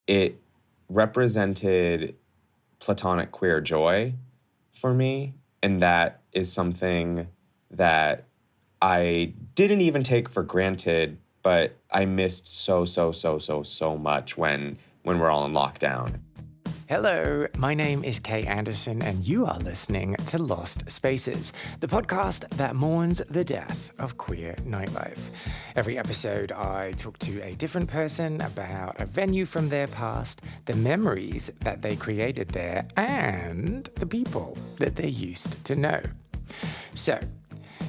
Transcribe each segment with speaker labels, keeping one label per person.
Speaker 1: it represented Platonic queer joy for me. And that is something that I didn't even take for granted, but I missed so much when we're all in lockdown.
Speaker 2: Hello, my name is Kay Anderson, and you are listening to Lost Spaces, the podcast that mourns the death of queer nightlife. Every episode, I talk to a different person about a venue from their past, the memories that they created there, and the people that they used to know. So,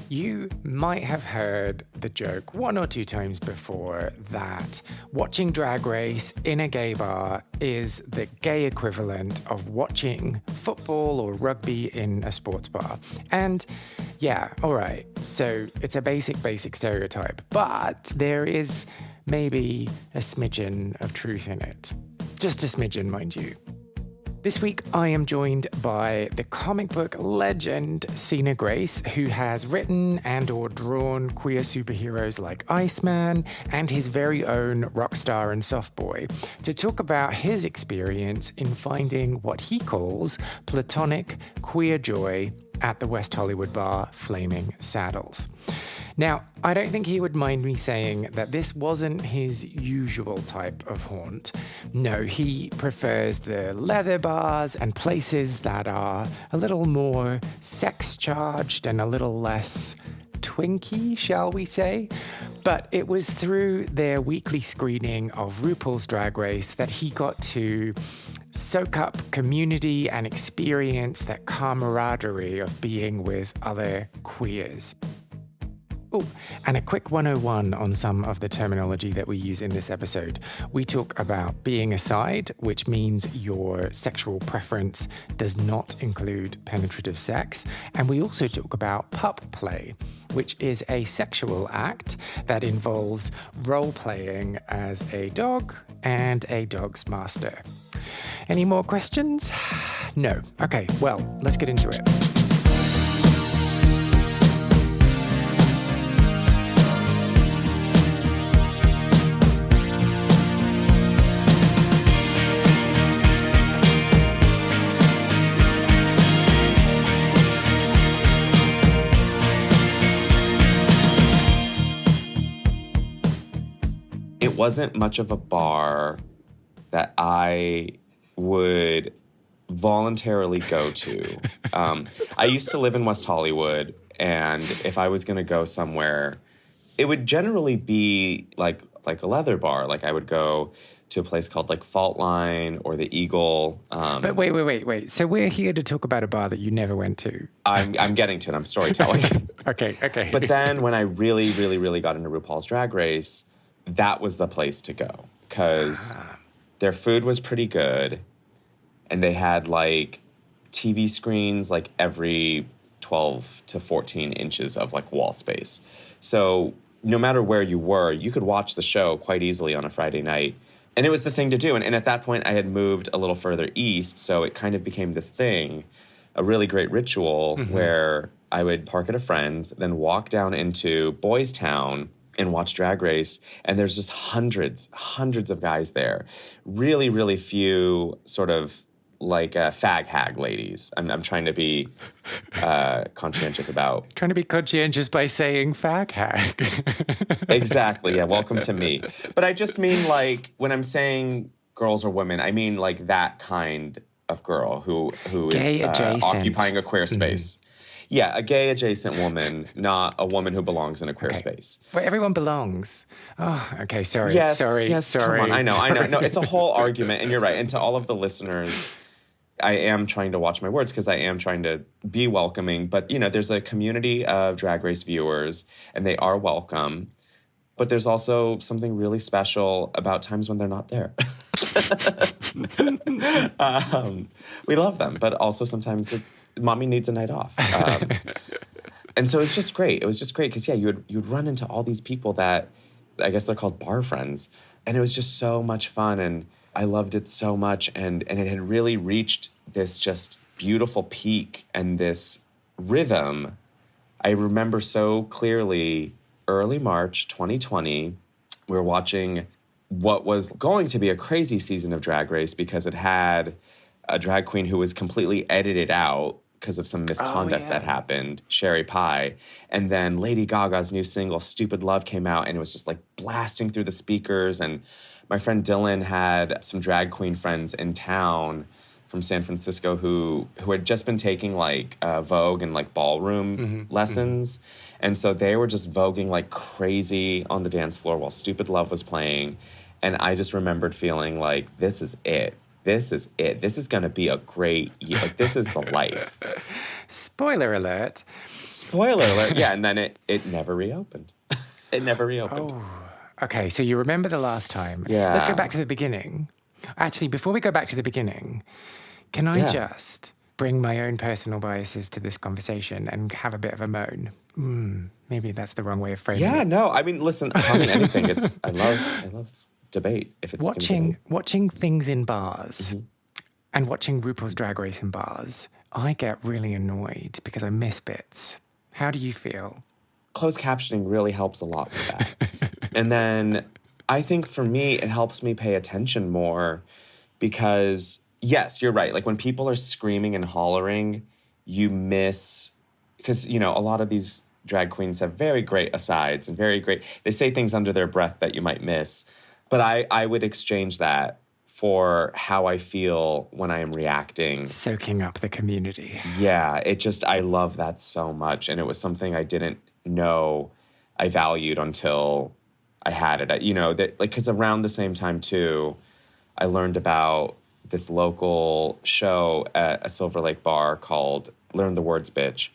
Speaker 2: you might have heard the joke one or two times before that watching Drag Race in a gay bar is the gay equivalent of watching football or rugby in a sports bar. And yeah, all right, so it's a basic stereotype, but there is maybe a smidgen of truth in it. Just a smidgen, mind you. This week, I am joined by the comic book legend Sina Grace, who has written and or drawn queer superheroes like Iceman and his very own Rockstar and Softboy, to talk about his experience in finding what he calls platonic queer joy at the West Hollywood bar Flaming Saddles. Now, I don't think he would mind me saying that this wasn't his usual type of haunt. No, he prefers the leather bars and places that are a little more sex-charged and a little less twinky, shall we say? But it was through their weekly screening of RuPaul's Drag Race that he got to soak up community and experience that camaraderie of being with other queers. Oh, and a quick 101 on some of the terminology that we use in this episode. We talk about being a side, which means your sexual preference does not include penetrative sex. And we also talk about pup play, which is a sexual act that involves role-playing as a dog and a dog's master. Any more questions? No. Okay, well, let's get into it.
Speaker 1: It wasn't much of a bar that I would voluntarily go to. I used to live in West Hollywood, and if I was going to go somewhere, it would generally be like a leather bar. Like I would go to a place called like Fault Line or the Eagle.
Speaker 2: But wait. So we're here to talk about a bar that you never went to.
Speaker 1: I'm getting to it. I'm storytelling.
Speaker 2: Okay.
Speaker 1: But then when I really got into RuPaul's Drag Race, that was the place to go because their food was pretty good and they had like TV screens like every 12 to 14 inches of like wall space. So no matter where you were, you could watch the show quite easily on a Friday night. And it was the thing to do. And at that point, I had moved a little further east, so it kind of became this thing, a really great ritual where I would park at a friend's, then walk down into Boys Town and watch Drag Race, and there's just hundreds of guys there. Really few sort of like fag hag ladies. I'm trying to be conscientious about.
Speaker 2: Trying to be conscientious by saying fag hag.
Speaker 1: Exactly, yeah, welcome to me. But I just mean like, when I'm saying girls or women, I mean like that kind of girl who is occupying a queer space. Yeah, a gay adjacent woman, not a woman who belongs in a queer space.
Speaker 2: But everyone belongs. Oh, okay, sorry.
Speaker 1: Yes,
Speaker 2: sorry.
Speaker 1: Come on, I know. No, it's a whole argument, and you're right. And to all of the listeners, I am trying to watch my words because I am trying to be welcoming. But, you know, there's a community of Drag Race viewers, and they are welcome. But there's also something really special about times when they're not there. We love them, but also sometimes mommy needs a night off. And so it's just great. It was just great because, yeah, you'd run into all these people that I guess they're called bar friends. And it was just so much fun. And I loved it so much. And it had really reached this just beautiful peak and this rhythm. I remember so clearly early March 2020, we were watching what was going to be a crazy season of Drag Race because it had a drag queen who was completely edited out because of some misconduct that happened, Sherry Pie. And then Lady Gaga's new single, Stupid Love, came out, and it was just like blasting through the speakers. And my friend Dylan had some drag queen friends in town from San Francisco who had just been taking like Vogue and like ballroom lessons. And so they were just voguing like crazy on the dance floor while Stupid Love was playing. And I just remembered feeling like, this is it. This is it. This is going to be a great year. Like, this is the life.
Speaker 2: Spoiler alert.
Speaker 1: Spoiler alert. Yeah, and then it never reopened. It never reopened.
Speaker 2: Oh, okay. So you remember the last time.
Speaker 1: Yeah.
Speaker 2: Let's go back to the beginning. Actually, before we go back to the beginning, can I just bring my own personal biases to this conversation and have a bit of a moan? Maybe that's the wrong way of framing it.
Speaker 1: Yeah, no. I mean, listen, tell me anything. I love debate. If it's
Speaker 2: watching things in bars and watching RuPaul's Drag Race in bars, I get really annoyed because I miss bits. How do you feel?
Speaker 1: Closed captioning really helps a lot with that. And then I think for me, it helps me pay attention more because, yes, you're right. Like when people are screaming and hollering, you miss, because, you know, a lot of these drag queens have very great asides and they say things under their breath that you might miss. But I would exchange that for how I feel when I am reacting.
Speaker 2: Soaking up the community.
Speaker 1: Yeah, I love that so much. And it was something I didn't know I valued until I had it. You know, because around the same time, too, I learned about this local show at a Silver Lake bar called Learn the Words, Bitch.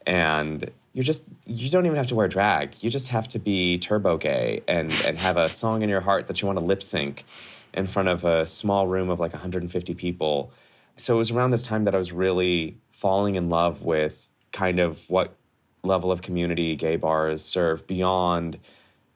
Speaker 1: And you don't even have to wear drag. You just have to be turbo gay and have a song in your heart that you want to lip sync in front of a small room of like 150 people. So it was around this time that I was really falling in love with kind of what level of community gay bars serve beyond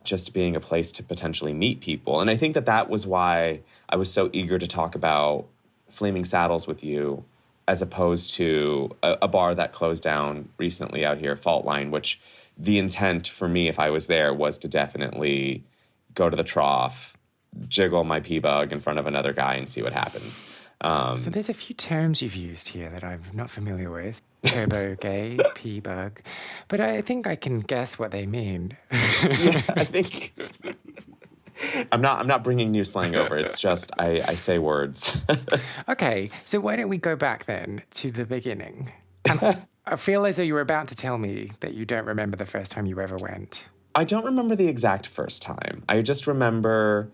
Speaker 1: just being a place to potentially meet people. And I think that was why I was so eager to talk about Flaming Saddles with you, as opposed to a bar that closed down recently out here, Fault Line, which the intent for me, if I was there, was to definitely go to the trough, jiggle my P-bug in front of another guy and see what happens.
Speaker 2: So there's a few terms you've used here that I'm not familiar with. Turbo gay, P-bug. But I think I can guess what they mean.
Speaker 1: Yeah, I think... I'm not bringing new slang over. It's just I say words.
Speaker 2: Okay, so why don't we go back then to the beginning? And I feel as though you were about to tell me that you don't remember the first time you ever went.
Speaker 1: I don't remember the exact first time. I just remember,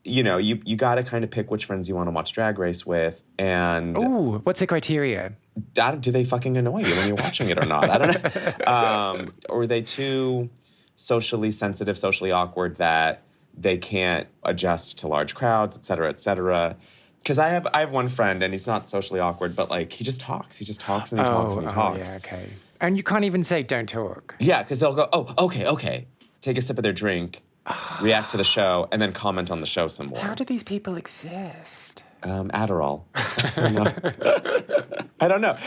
Speaker 1: you know, you got to kind of pick which friends you want to watch Drag Race with. And
Speaker 2: ooh, what's the criteria?
Speaker 1: Do they fucking annoy you when you're watching it or not? I don't know. Or are they too socially sensitive, socially awkward that they can't adjust to large crowds, et cetera, et cetera. Because I have one friend, and he's not socially awkward, but, like, he just talks. He just talks and he talks and he talks.
Speaker 2: Yeah, okay. And you can't even say, don't talk.
Speaker 1: Yeah, because they'll go, oh, okay. Take a sip of their drink, react to the show, and then comment on the show some more.
Speaker 2: How do these people exist?
Speaker 1: Adderall. I don't know.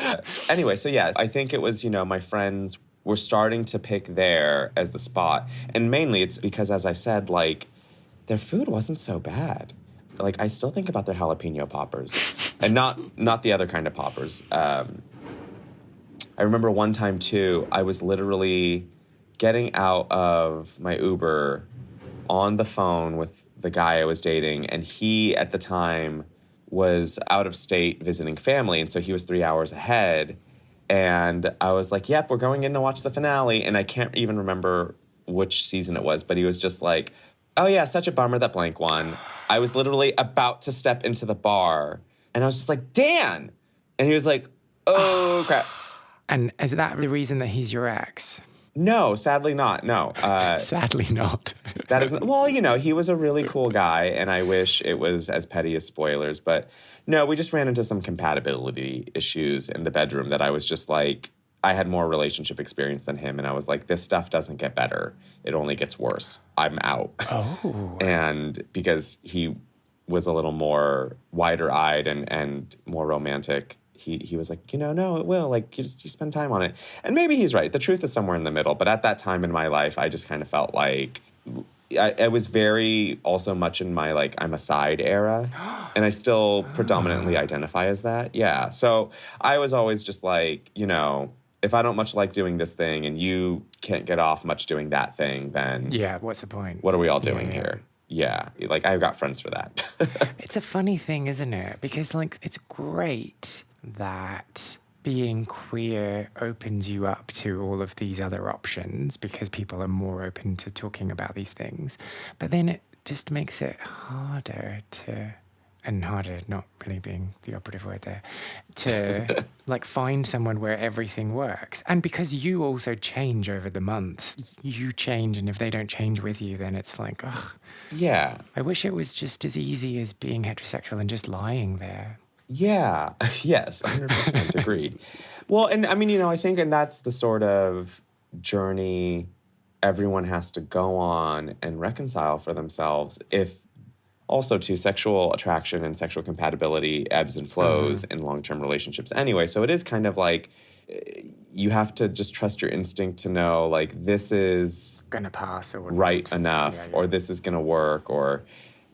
Speaker 1: Anyway, so yeah, I think it was, you know, my friends were starting to pick there as the spot. And mainly it's because, as I said, like, their food wasn't so bad. Like, I still think about their jalapeno poppers. And not the other kind of poppers. I remember one time, too, I was literally getting out of my Uber on the phone with the guy I was dating, and he, at the time, was out of state visiting family, and so he was 3 hours ahead. And I was like, yep, we're going in to watch the finale. And I can't even remember which season it was, but he was just like, oh yeah, such a bummer that blank won. I was literally about to step into the bar, and I was just like, Dan! And he was like, oh, crap.
Speaker 2: And is that the reason that he's your ex?
Speaker 1: No, sadly not, no.
Speaker 2: Sadly not.
Speaker 1: That is, well, you know, he was a really cool guy, and I wish it was as petty as spoilers, but no, we just ran into some compatibility issues in the bedroom that I was just like, I had more relationship experience than him, and I was like, this stuff doesn't get better. It only gets worse. I'm out.
Speaker 2: Oh.
Speaker 1: And because he was a little more wider-eyed and more romantic, he was like, you know, no, it will. Like, you spend time on it. And maybe he's right. The truth is somewhere in the middle. But at that time in my life, I just kind of felt like I was very also much in my like I'm a side era, and I still predominantly identify as that. Yeah. So I was always just like, you know, if I don't much like doing this thing and you can't get off much doing that thing, then
Speaker 2: Yeah, what's the point?
Speaker 1: What are we all doing here? Yeah. Like I've got friends for that.
Speaker 2: It's a funny thing, isn't it? Because like it's great that being queer opens you up to all of these other options because people are more open to talking about these things. But then it just makes it harder to, and harder not really being the operative word there, to like find someone where everything works. And because you also change over the months, you change, and if they don't change with you, then it's like, ugh.
Speaker 1: Yeah.
Speaker 2: I wish it was just as easy as being heterosexual and just lying there.
Speaker 1: Yeah. Yes. 100% agreed. Well, and I mean, you know, I think, and that's the sort of journey everyone has to go on and reconcile for themselves. If also too, sexual attraction and sexual compatibility ebbs and flows in long-term relationships anyway. So it is kind of like you have to just trust your instinct to know like this is
Speaker 2: Gonna pass or
Speaker 1: right
Speaker 2: not.
Speaker 1: enough, or this is gonna work. Or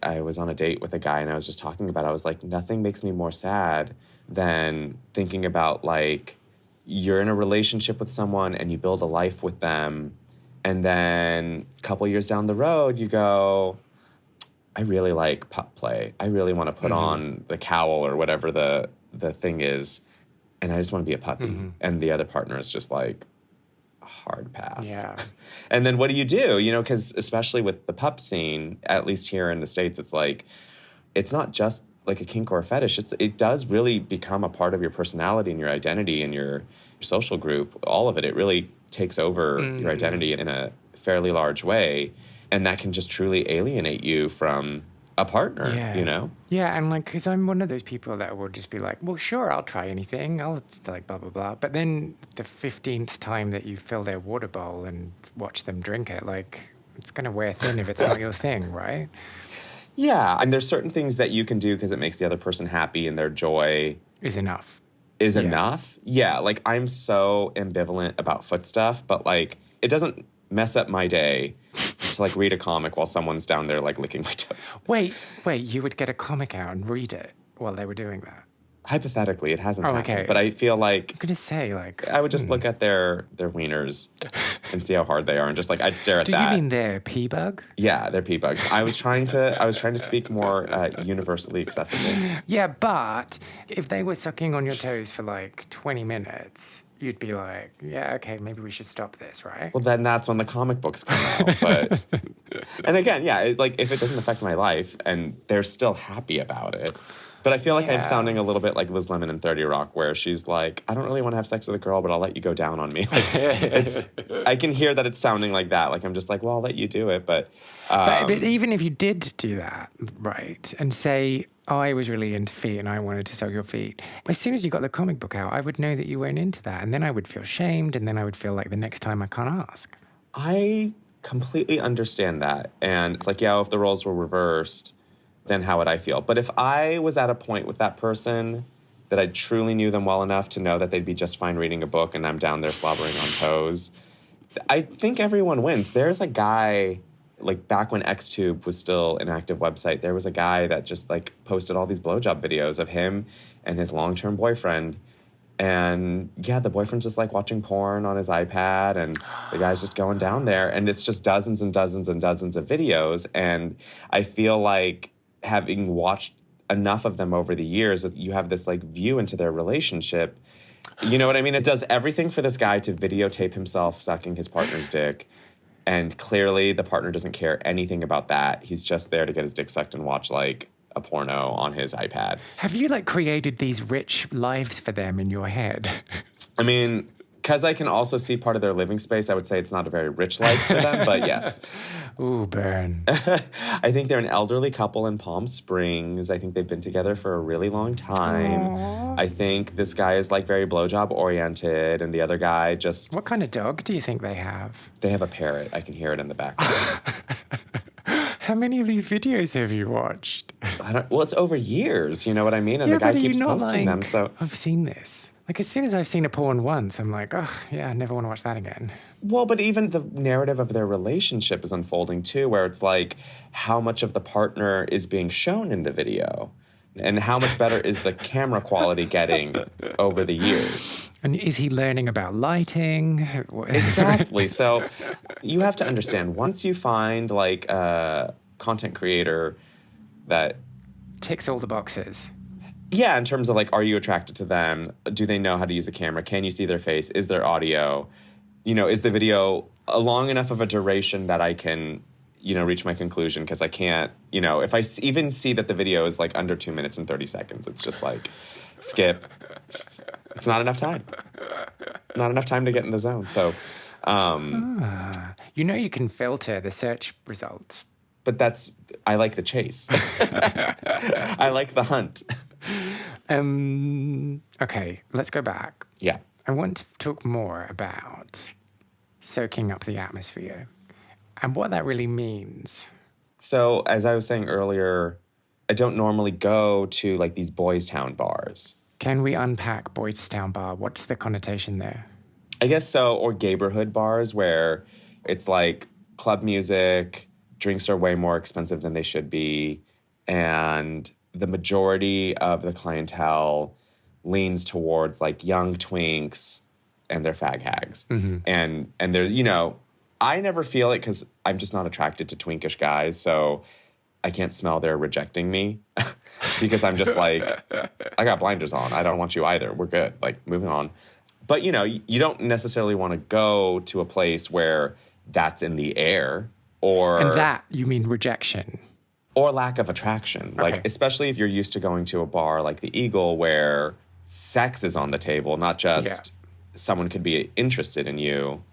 Speaker 1: I was on a date with a guy and I was just talking about, I was like, nothing makes me more sad than thinking about like you're in a relationship with someone and you build a life with them, and then a couple years down the road you go, I really like pup play. I really want to put on the cowl or whatever the thing is, and I just want to be a puppy. And the other partner is just like, hard pass.
Speaker 2: Yeah.
Speaker 1: And then what do? You know, because especially with the pup scene, at least here in the States, it's like, it's not just like a kink or a fetish. It does really become a part of your personality and your identity and your social group. All of it. It really takes over your identity in a fairly large way. And that can just truly alienate you from a partner, you know?
Speaker 2: Yeah, and like, because I'm one of those people that will just be like, well, sure, I'll try anything. I'll like blah, blah, blah. But then the 15th time that you fill their water bowl and watch them drink it, like, it's going to wear thin if it's not your thing, right?
Speaker 1: Yeah, and there's certain things that you can do because it makes the other person happy and their joy
Speaker 2: is enough.
Speaker 1: Enough. Yeah, like I'm so ambivalent about foot stuff, but like it doesn't mess up my day to like read a comic while someone's down there like licking my toes.
Speaker 2: Wait, you would get a comic out and read it while they were doing that?
Speaker 1: Hypothetically, it hasn't happened.
Speaker 2: Okay.
Speaker 1: But I feel like
Speaker 2: I'm gonna say like
Speaker 1: I would just look at their wieners and see how hard they are, and just like I'd stare at that.
Speaker 2: Do you mean their pee bug?
Speaker 1: Yeah, they're pee bugs. I was trying to speak more universally accessible.
Speaker 2: Yeah, but if they were sucking on your toes for like 20 minutes, you'd be like, yeah, okay, maybe we should stop this, right?
Speaker 1: Well, then that's when the comic books come out. But and again, yeah, like if it doesn't affect my life and they're still happy about it. But I feel like I'm sounding a little bit like Liz Lemon in 30 Rock, where she's like, I don't really want to have sex with a girl, but I'll let you go down on me. Like, I can hear that it's sounding like that. Like, I'm just like, well, I'll let you do it. But
Speaker 2: even if you did do that, right, and say, I was really into feet and I wanted to suck your feet, as soon as you got the comic book out, I would know that you weren't into that. And then I would feel shamed, and then I would feel like the next time I can't ask.
Speaker 1: I completely understand that. And it's like, yeah, if the roles were reversed, then how would I feel? But if I was at a point with that person that I truly knew them well enough to know that they'd be just fine reading a book and I'm down there slobbering on toes, I think everyone wins. There's a guy, like back when XTube was still an active website, there was a guy that just like posted all these blowjob videos of him and his long-term boyfriend. And yeah, the boyfriend's just like watching porn on his iPad, and the guy's just going down there, and it's just dozens and dozens and dozens of videos. And I feel like, having watched enough of them over the years, you have this like view into their relationship. You know what I mean? It does everything for this guy to videotape himself sucking his partner's dick. And clearly the partner doesn't care anything about that. He's just there to get his dick sucked and watch like a porno on his iPad.
Speaker 2: Have you like created these rich lives for them in your head?
Speaker 1: I mean, because I can also see part of their living space, I would say it's not a very rich life for them, but yes.
Speaker 2: Ooh, burn.
Speaker 1: I think they're an elderly couple in Palm Springs. I think they've been together for a really long time. Aww. I think this guy is like very blowjob oriented, and the other guy just...
Speaker 2: What kind of dog do you think they have?
Speaker 1: They have a parrot. I can hear it in the background.
Speaker 2: How many of these videos have you watched?
Speaker 1: Well, it's over years, you know what I mean? And the guy keeps posting them, so...
Speaker 2: I've seen this. Like, as soon as I've seen a porn once, I'm like, oh, yeah, I never want to watch that again.
Speaker 1: Well, but even the narrative of their relationship is unfolding too, where it's like how much of the partner is being shown in the video and how much better is the camera quality getting over the years.
Speaker 2: And is he learning about lighting?
Speaker 1: Exactly. So you have to understand, once you find like a content creator that
Speaker 2: ticks all the boxes.
Speaker 1: Yeah, in terms of like, are you attracted to them? Do they know how to use a camera? Can you see their face? Is there audio? You know, is the video long enough of a duration that I can, you know, reach my conclusion? Because I can't, you know, if I even see that the video is like under 2 minutes and 30 seconds, it's just like, skip. It's not enough time. Not enough time to get in the zone. So,
Speaker 2: you know, you can filter the search results.
Speaker 1: But I like the chase. I like the hunt.
Speaker 2: Okay, let's go back.
Speaker 1: Yeah.
Speaker 2: I want to talk more about soaking up the atmosphere and what that really means.
Speaker 1: So, as I was saying earlier, I don't normally go to like these boys' town bars.
Speaker 2: Can we unpack Boys Town Bar? What's the connotation there?
Speaker 1: I guess so, or gayborhood bars where it's like club music, drinks are way more expensive than they should be, and the majority of the clientele leans towards like young twinks and their fag hags. Mm-hmm. And there's, you know, I never feel it because I'm just not attracted to twinkish guys, so I can't smell they're rejecting me because I'm just like, I got blinders on. I don't want you either. We're good. Like, moving on. But, you know, you don't necessarily want to go to a place where that's in the air or...
Speaker 2: And that, you mean rejection?
Speaker 1: Or lack of attraction.
Speaker 2: Okay.
Speaker 1: Like, especially if you're used to going to a bar like the Eagle where sex is on the table, not just someone could be interested in you,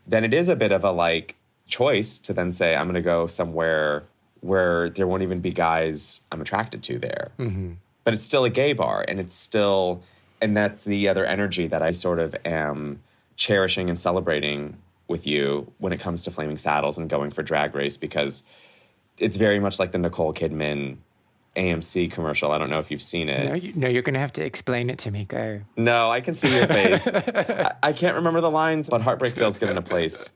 Speaker 1: then it is a bit of a, like, choice to then say, I'm going to go somewhere where there won't even be guys I'm attracted to there. Mm-hmm. But it's still a gay bar, and it's still... And that's the other energy that I sort of am cherishing and celebrating with you when it comes to Flaming Saddles and going for Drag Race, because it's very much like the Nicole Kidman AMC commercial. I don't know if you've seen it.
Speaker 2: No, you're going to have to explain it to me. Go.
Speaker 1: No, I can see your face. I can't remember the lines, but heartbreak feels good in a place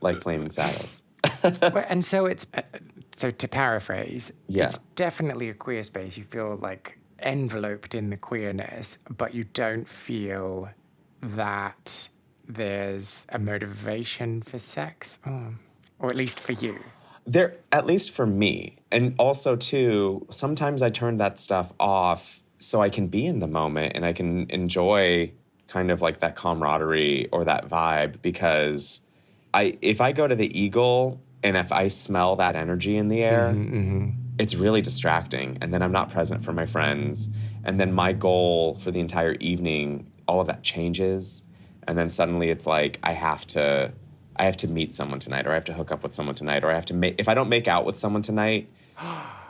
Speaker 1: like Flaming Saddles.
Speaker 2: And so it's... So to paraphrase,
Speaker 1: yeah.
Speaker 2: It's definitely a queer space. You feel like enveloped in the queerness, but you don't feel that there's a motivation for sex, or at least for you.
Speaker 1: There, at least for me. And also, too, sometimes I turn that stuff off so I can be in the moment and I can enjoy kind of like that camaraderie or that vibe, because if I go to the Eagle and if I smell that energy in the air, it's really distracting. And then I'm not present for my friends. And then my goal for the entire evening, all of that changes. And then suddenly it's like, I have to meet someone tonight, or I have to hook up with someone tonight, or I have to if I don't make out with someone tonight,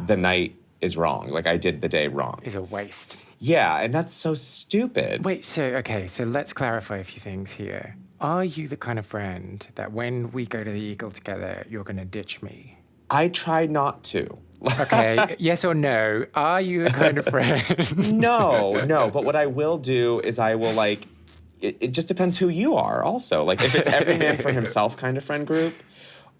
Speaker 1: the night is wrong. Like, I did the day wrong.
Speaker 2: Is a waste.
Speaker 1: Yeah, and that's so stupid.
Speaker 2: Wait, so let's clarify a few things here. Are you the kind of friend that when we go to the Eagle together, you're going to ditch me?
Speaker 1: I try not to.
Speaker 2: Okay, yes or no? Are you the kind of friend?
Speaker 1: No. But what I will do is I will, like, it just depends who you are also. Like, if it's every man for himself kind of friend group,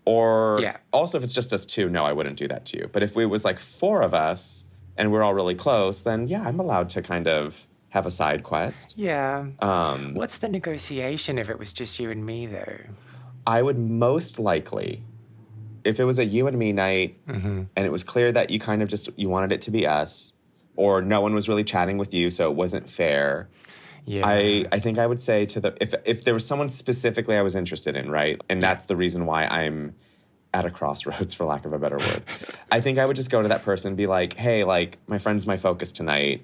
Speaker 1: or also if it's just us two, no, I wouldn't do that to you. But if it was like 4 of us and we're all really close, then yeah, I'm allowed to kind of have a side quest.
Speaker 2: Yeah. What's the negotiation if it was just you and me, though?
Speaker 1: I would most likely, if it was a you and me night, and it was clear that you kind of you wanted it to be us, or no one was really chatting with you, so it wasn't fair. Yeah. I think I would say if there was someone specifically I was interested in, right? And that's the reason why I'm at a crossroads, for lack of a better word. I think I would just go to that person and be like, hey, like, my friend's my focus tonight.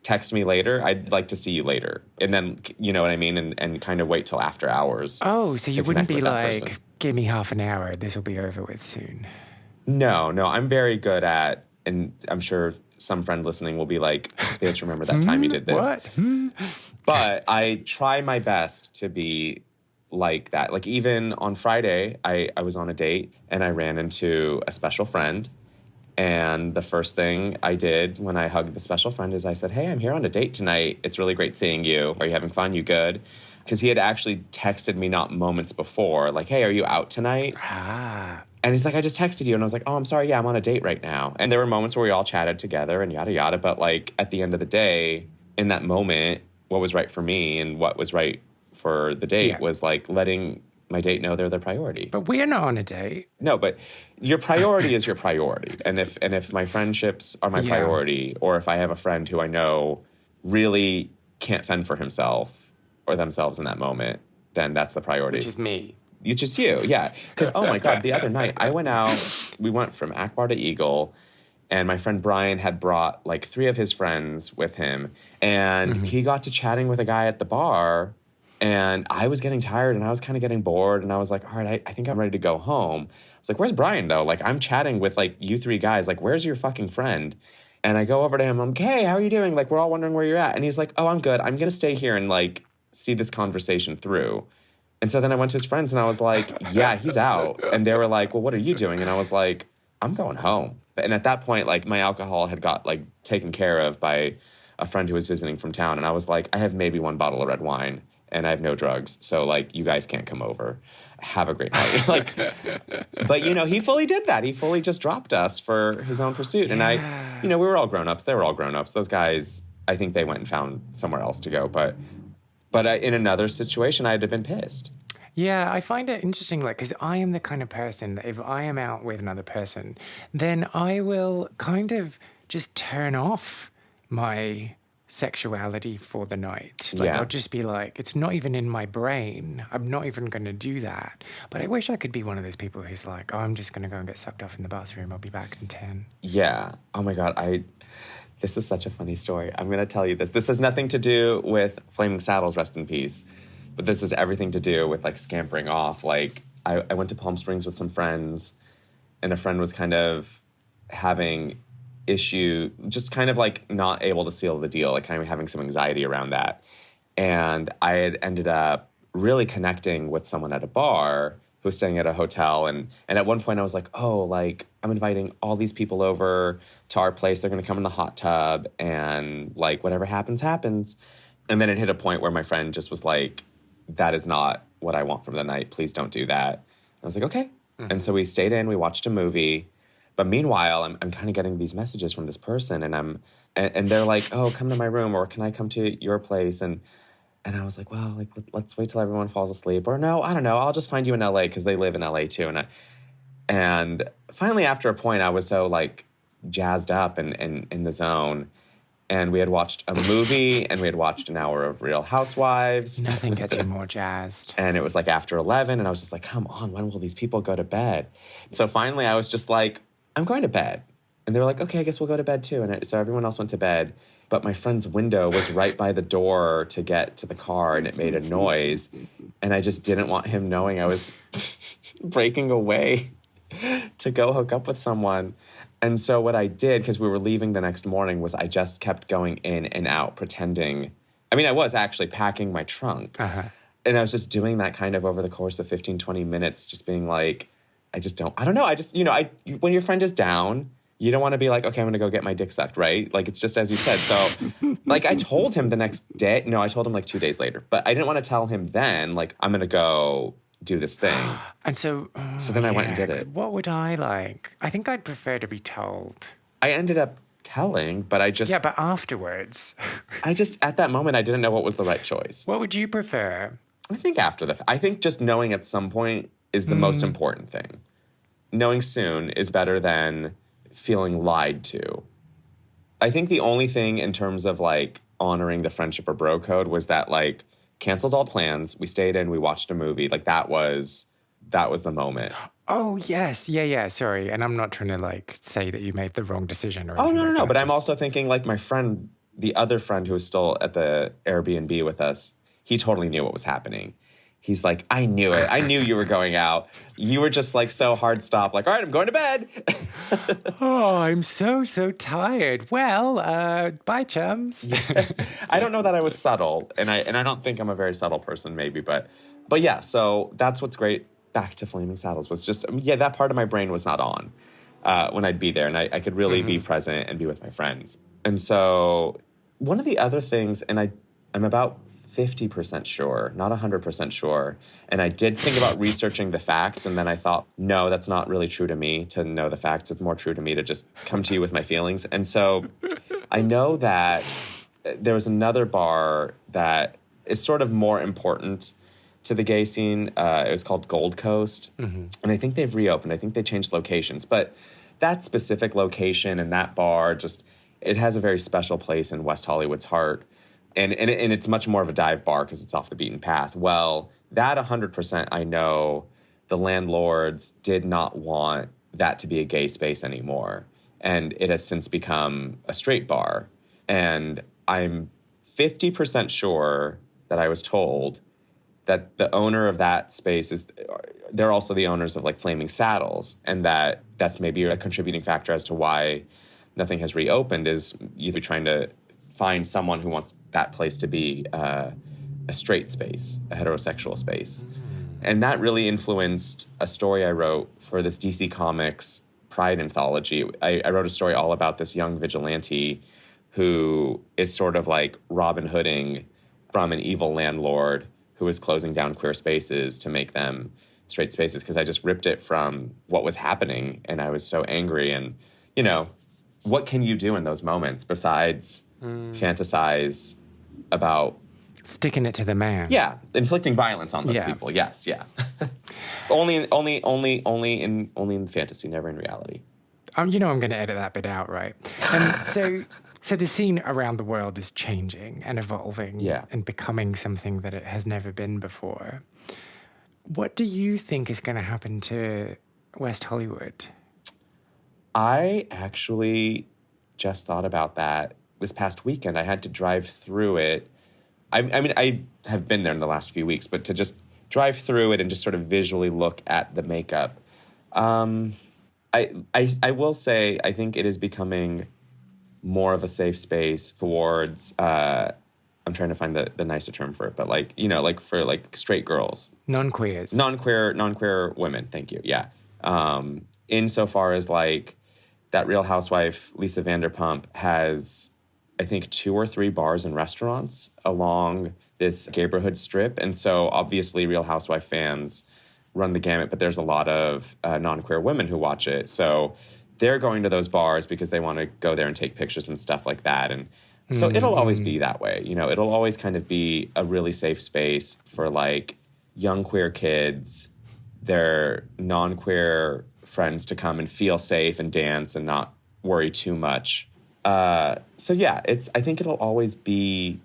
Speaker 1: Text me later. I'd like to see you later. And then, you know what I mean? And kind of wait till after hours.
Speaker 2: Oh, so you wouldn't be like, give me half an hour, this will be over with soon.
Speaker 1: No. I'm very good at, and I'm sure some friend listening will be like, bitch, remember that time you did this?
Speaker 2: What?
Speaker 1: But I try my best to be like that. Like, even on Friday, I was on a date and I ran into a special friend, And the first thing I did when I hugged the special friend is I said, hey, I'm here on a date tonight. It's really great seeing you. Are you having fun? You good? Because he had actually texted me not moments before, like, hey, are you out tonight? And he's like, I just texted you. And I was like, oh, I'm sorry. Yeah, I'm on a date right now. And there were moments where we all chatted together and yada, yada. But like at the end of the day, in that moment, what was right for me and what was right for the date was like letting my date know they're their priority.
Speaker 2: But we're not on a date.
Speaker 1: No, but your priority is your priority. And if my friendships are my priority, or if I have a friend who I know really can't fend for himself or themselves in that moment, then that's the priority.
Speaker 2: Which is me.
Speaker 1: It's just you, yeah. Because, oh my God, the other night I went out, we went from Akbar to Eagle, and my friend Brian had brought like 3 of his friends with him, and he got to chatting with a guy at the bar. And I was getting tired and I was kind of getting bored. And I was like, all right, I think I'm ready to go home. I was like, where's Brian, though? Like, I'm chatting with, like, you 3 guys. Like, where's your fucking friend? And I go over to him. I'm like, hey, how are you doing? Like, we're all wondering where you're at. And he's like, oh, I'm good. I'm going to stay here and, like, see this conversation through. And so then I went to his friends and I was like, yeah, he's out. And they were like, well, what are you doing? And I was like, I'm going home. And at that point, like, my alcohol had got, like, taken care of by a friend who was visiting from town. And I was like, I have maybe 1 bottle of red wine. And I have no drugs, so, like, you guys can't come over. Have a great night. Like, but, you know, he fully did that. He fully just dropped us for his own pursuit. And we were all grown-ups. They were all grown-ups. Those guys, I think they went and found somewhere else to go. But in another situation, I'd have been pissed.
Speaker 2: Yeah, I find it interesting, like, because I am the kind of person that if I am out with another person, then I will kind of just turn off my sexuality for the night. Like, I'll just be like, it's not even in my brain. I'm not even going to do that. But I wish I could be one of those people who's like, oh, I'm just going to go and get sucked off in the bathroom. I'll be back in 10.
Speaker 1: Yeah. Oh, my God. This is such a funny story. I'm going to tell you this. This has nothing to do with Flaming Saddles, rest in peace. But this has everything to do with, like, scampering off. Like, I went to Palm Springs with some friends, and a friend was kind of having issue, just kind of like not able to seal the deal, like kind of having some anxiety around that. And I had ended up really connecting with someone at a bar who was staying at a hotel. And at one point I was like, oh, like I'm inviting all these people over to our place. They're going to come in the hot tub and like whatever happens, happens. And then it hit a point where my friend just was like, that is not what I want from the night. Please don't do that. And I was like, okay. And so we stayed in, we watched a movie. But meanwhile, I'm kind of getting these messages from this person, and they're like, "Oh, come to my room, or can I come to your place?" And I was like, "Well, like let's wait till everyone falls asleep, or no, I don't know. I'll just find you in LA because they live in LA too." And finally, after a point, I was so like jazzed up and in the zone, and we had watched a movie, and we had watched an hour of Real Housewives.
Speaker 2: Nothing gets you more jazzed.
Speaker 1: And it was like after 11, and I was just like, "Come on, when will these people go to bed?" So finally, I was just like, I'm going to bed. And they were like, okay, I guess we'll go to bed too. And so everyone else went to bed. But my friend's window was right by the door to get to the car, and it made a noise. And I just didn't want him knowing I was breaking away to go hook up with someone. And so what I did, because we were leaving the next morning, was I just kept going in and out pretending. I mean, I was actually packing my trunk. And I was just doing that kind of over the course of 15, 20 minutes, just being like, I don't know. I just, when your friend is down, you don't want to be like, okay, I'm going to go get my dick sucked, right? Like, it's just as you said. So, like, I told him the next day. No, I told him like 2 days later. But I didn't want to tell him then, like, I'm going to go do this thing.
Speaker 2: And so
Speaker 1: then I went and did it.
Speaker 2: What would I like? I think I'd prefer to be told.
Speaker 1: I ended up telling, but I just...
Speaker 2: Yeah, but afterwards.
Speaker 1: At that moment, I didn't know what was the right choice.
Speaker 2: What would you prefer?
Speaker 1: I think I think just knowing at some point is the most important thing. Knowing soon is better than feeling lied to. I think the only thing in terms of like honoring the friendship or bro code was that like canceled all plans. We stayed in, we watched a movie. Like that was the moment.
Speaker 2: Oh, yes. Yeah. Sorry. And I'm not trying to like say that you made the wrong decision or anything.
Speaker 1: Oh, no. But I'm also thinking like my friend, the other friend who was still at the Airbnb with us, he totally knew what was happening. He's like, I knew it. I knew you were going out. You were just like so hard stop, like, all right, I'm going to bed.
Speaker 2: Oh, I'm so tired. Well, bye, chums.
Speaker 1: Yeah. I don't know that I was subtle, and I don't think I'm a very subtle person, maybe, but yeah. So that's what's great. Back to Flaming Saddles was just that part of my brain was not on. when I'd be there, and I could really be present and be with my friends. And so one of the other things, and I'm about 50% sure, not 100% sure, and I did think about researching the facts, and then I thought, no, that's not really true to me to know the facts. It's more true to me to just come to you with my feelings. And so I know that there was another bar that is sort of more important to the gay scene. It was called Gold Coast, and I think they've reopened. I think they changed locations, but that specific location and that bar it has a very special place in West Hollywood's heart, and it's much more of a dive bar because it's off the beaten path. Well, that 100% I know the landlords did not want that to be a gay space anymore, and it has since become a straight bar. And I'm 50% sure that I was told that the owner of that space they're also the owners of like Flaming Saddles, and that's maybe a contributing factor as to why nothing has reopened, is you're trying to find someone who wants that place to be a straight space, a heterosexual space. And that really influenced a story I wrote for this DC Comics Pride anthology. I wrote a story all about this young vigilante who is sort of like Robin Hooding from an evil landlord who is closing down queer spaces to make them straight spaces, because I just ripped it from what was happening, and I was so angry. And, what can you do in those moments besides fantasize about
Speaker 2: sticking it to the man?
Speaker 1: Yeah, inflicting violence on those people. Yes, yeah. only in fantasy, never in reality.
Speaker 2: I'm going to edit that bit out, right? And so the scene around the world is changing and evolving and becoming something that it has never been before. What do you think is going to happen to West Hollywood?
Speaker 1: I actually just thought about that this past weekend. I had to drive through it. I mean, I have been there in the last few weeks, but to just drive through it and just sort of visually look at the makeup, I will say I think it is becoming more of a safe space towards, I'm trying to find the nicer term for it, but like for like straight girls.
Speaker 2: Non-queers.
Speaker 1: Non-queer women, thank you, yeah. Insofar as like that Real Housewife, Lisa Vanderpump, has, I think, 2 or 3 bars and restaurants along this neighborhood strip. And so obviously Real Housewife fans run the gamut, but there's a lot of non-queer women who watch it. So they're going to those bars because they want to go there and take pictures and stuff like that. And so it'll always be that way. It'll always kind of be a really safe space for like young queer kids, their non-queer friends to come and feel safe and dance and not worry too much. So yeah, I think it'll always be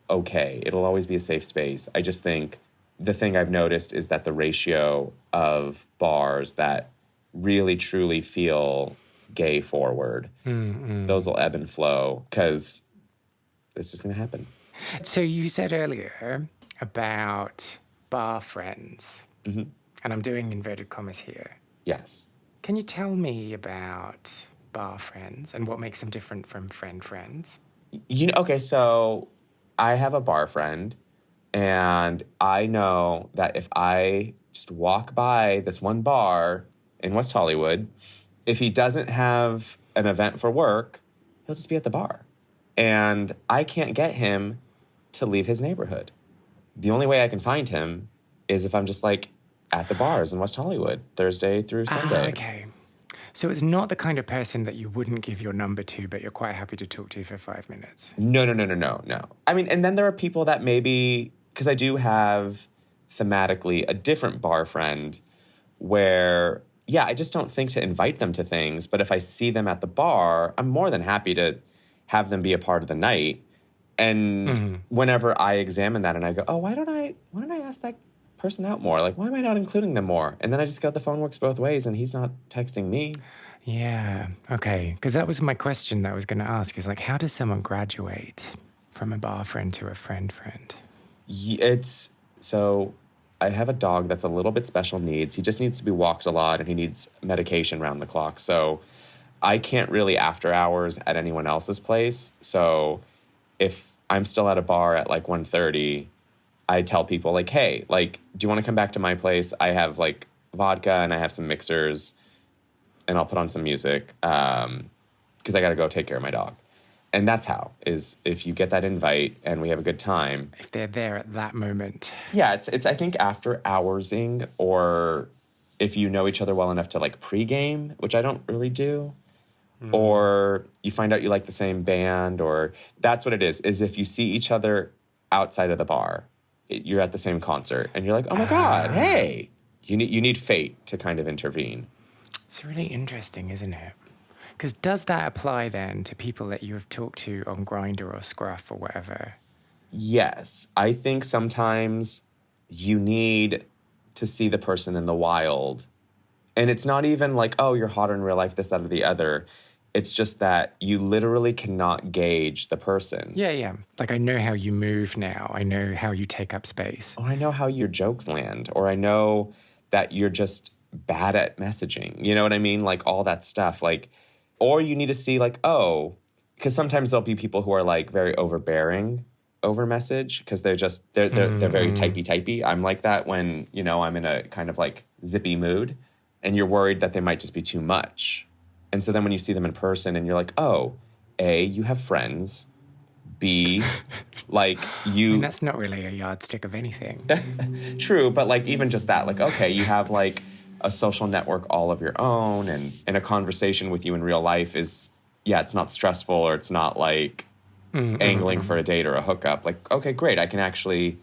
Speaker 1: okay. It'll always be a safe space. I just think the thing I've noticed is that the ratio of bars that really truly feel gay forward, those will ebb and flow because it's just going to happen.
Speaker 2: So you said earlier about bar friends, and I'm doing inverted commas here.
Speaker 1: Yes.
Speaker 2: Can you tell me about bar friends and what makes them different from friends?
Speaker 1: Okay, so I have a bar friend, and I know that if I just walk by this one bar in West Hollywood, if he doesn't have an event for work, he'll just be at the bar. And I can't get him to leave his neighborhood. The only way I can find him is if I'm just like at the bars in West Hollywood, Thursday through Sunday.
Speaker 2: Okay. So it's not the kind of person that you wouldn't give your number to, but you're quite happy to talk to for 5 minutes.
Speaker 1: No. I mean, and then there are people that maybe, because I do have thematically a different bar friend where, I just don't think to invite them to things. But if I see them at the bar, I'm more than happy to have them be a part of the night. And whenever I examine that and I go, oh, why don't I ask that person out more? Like, why am I not including them more? And then I just got the phone works both ways and he's not texting me.
Speaker 2: Yeah, okay. Because that was my question that I was going to ask is like, how does someone graduate from a bar friend to a friend?
Speaker 1: So I have a dog that's a little bit special needs. He just needs to be walked a lot and he needs medication round the clock. So I can't really after hours at anyone else's place. So if I'm still at a bar at like 1:30, I tell people like, hey, like, do you want to come back to my place? I have like vodka and I have some mixers. and I'll put on some music because I got to go take care of my dog. And that's how, is if you get that invite and we have a good time.
Speaker 2: If they're there at that moment.
Speaker 1: Yeah, it's I think after hoursing, or if you know each other well enough to like pregame, which I don't really do, or you find out you like the same band, or that's what it is if you see each other outside of the bar, you're at the same concert and you're like, oh my God, hey, you need fate to kind of intervene.
Speaker 2: It's really interesting, isn't it? Because does that apply then to people that you have talked to on Grindr or Scruff or whatever?
Speaker 1: Yes. I think sometimes you need to see the person in the wild. And it's not even like, oh, you're hotter in real life, this, that, or the other. It's just that you literally cannot gauge the person.
Speaker 2: Yeah. Like, I know how you move now. I know how you take up space.
Speaker 1: Or I know how your jokes land. Or I know that you're just bad at messaging. You know what I mean? Like, all that stuff. Like, or you need to see like, oh, because sometimes there'll be people who are like very overbearing over message because they're very typey. I'm like that when, you know, I'm in a kind of like zippy mood and you're worried that they might just be too much. And so then when you see them in person and you're like, oh, A, you have friends. B, like you...
Speaker 2: I mean, that's not really a yardstick of anything.
Speaker 1: True, but like even just that, like, okay, you have like a social network all of your own, and a conversation with you in real life is, yeah, it's not stressful, or it's not like angling for a date or a hookup. Like, okay, great, I can actually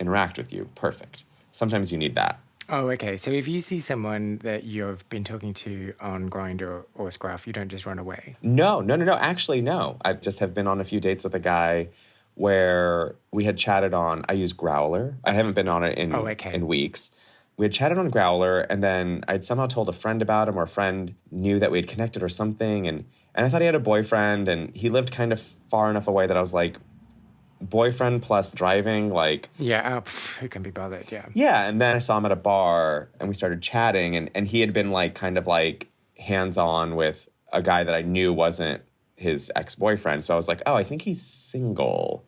Speaker 1: interact with you. Perfect. Sometimes you need that.
Speaker 2: Oh, okay. So if you see someone that you've been talking to on Grindr or Scruff, you don't just run away?
Speaker 1: No. Actually, no. I just have been on a few dates with a guy where we had chatted on, I use Growler. I haven't been on it in weeks. We had chatted on Growler, and then I'd somehow told a friend about him, or a friend knew that we had connected or something, and I thought he had a boyfriend, and he lived kind of far enough away that I was like, boyfriend plus driving, like...
Speaker 2: Yeah, who can be bothered, yeah.
Speaker 1: Yeah, and then I saw him at a bar, and we started chatting, and he had been like kind of like hands-on with a guy that I knew wasn't his ex-boyfriend, so I was like, oh, I think he's single.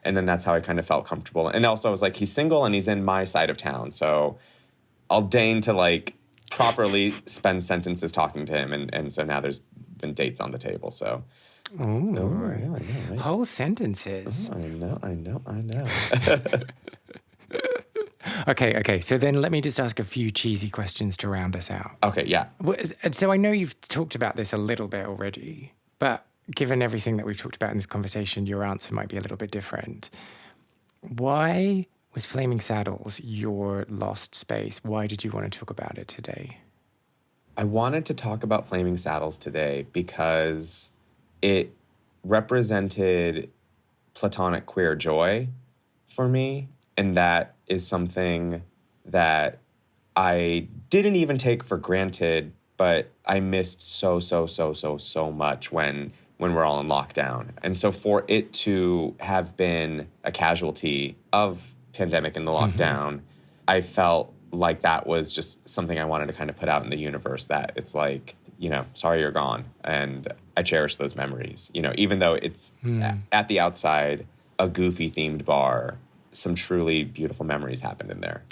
Speaker 1: And then that's how I kind of felt comfortable. And also I was like, he's single and he's in my side of town, so... I'll deign to like properly spend sentences talking to him, and so now there's been dates on the table. So,
Speaker 2: I know, right? Whole sentences.
Speaker 1: I know.
Speaker 2: Okay. So then let me just ask a few cheesy questions to round us out.
Speaker 1: Okay, yeah.
Speaker 2: So I know you've talked about this a little bit already, but given everything that we've talked about in this conversation, your answer might be a little bit different. Why was Flaming Saddles your lost space? Why did you want to talk about it today?
Speaker 1: I wanted to talk about Flaming Saddles today because it represented platonic queer joy for me, and that is something that I didn't even take for granted, but I missed so much when we're all in lockdown. And so for it to have been a casualty of pandemic and the lockdown, I felt like that was just something I wanted to kind of put out in the universe, that it's like, you know, sorry you're gone. And I cherish those memories, you know, even though it's at the outside, a goofy themed bar, some truly beautiful memories happened in there.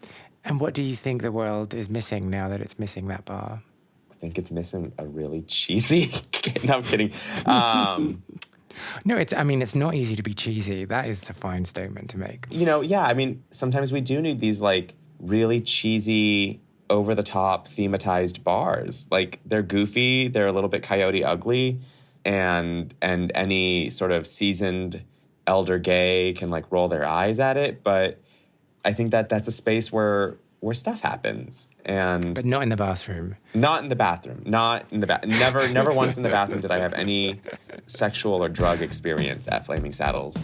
Speaker 2: And what do you think the world is missing now that it's missing that bar?
Speaker 1: I think it's missing a really cheesy, no, I'm kidding.
Speaker 2: No, it's not easy to be cheesy. That is a fine statement to make.
Speaker 1: You know, yeah, I mean, sometimes we do need these, like, really cheesy, over-the-top, thematized bars. Like, they're goofy, they're a little bit Coyote Ugly, and any sort of seasoned elder gay can, like, roll their eyes at it. But I think that's a space where stuff happens. But
Speaker 2: not in the bathroom.
Speaker 1: Not in the bathroom. Never once in the bathroom did I have any sexual or drug experience at Flaming Saddles.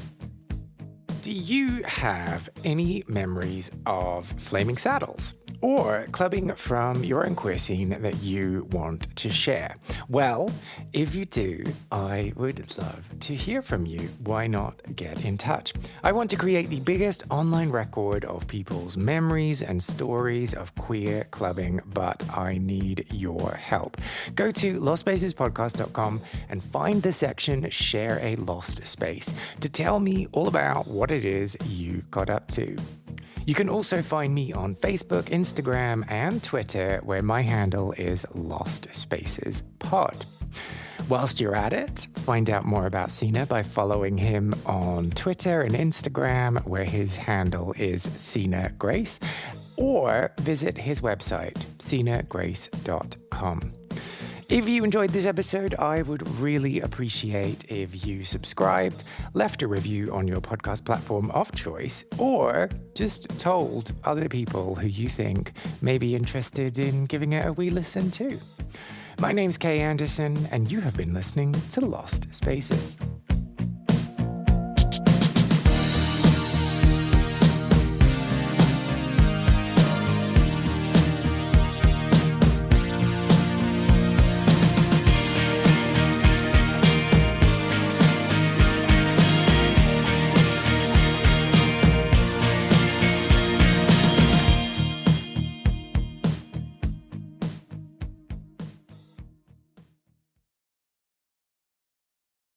Speaker 2: Do you have any memories of Flaming Saddles or clubbing from your own queer scene that you want to share? Well, if you do, I would love to hear from you. Why not get in touch? I want to create the biggest online record of people's memories and stories of queer clubbing, but I need your help. Go to lostspacespodcast.com and find the section Share a Lost Space to tell me all about what it is you got up to. You can also find me on Facebook, Instagram, and Twitter, where my handle is Lost Spaces Pod. Whilst you're at it, find out more about Sina by following him on Twitter and Instagram, where his handle is Sina Grace, or visit his website, sinagrace.com. If you enjoyed this episode, I would really appreciate if you subscribed, left a review on your podcast platform of choice, or just told other people who you think may be interested in giving it a wee listen too. My name's Kay Anderson, and you have been listening to Lost Spaces.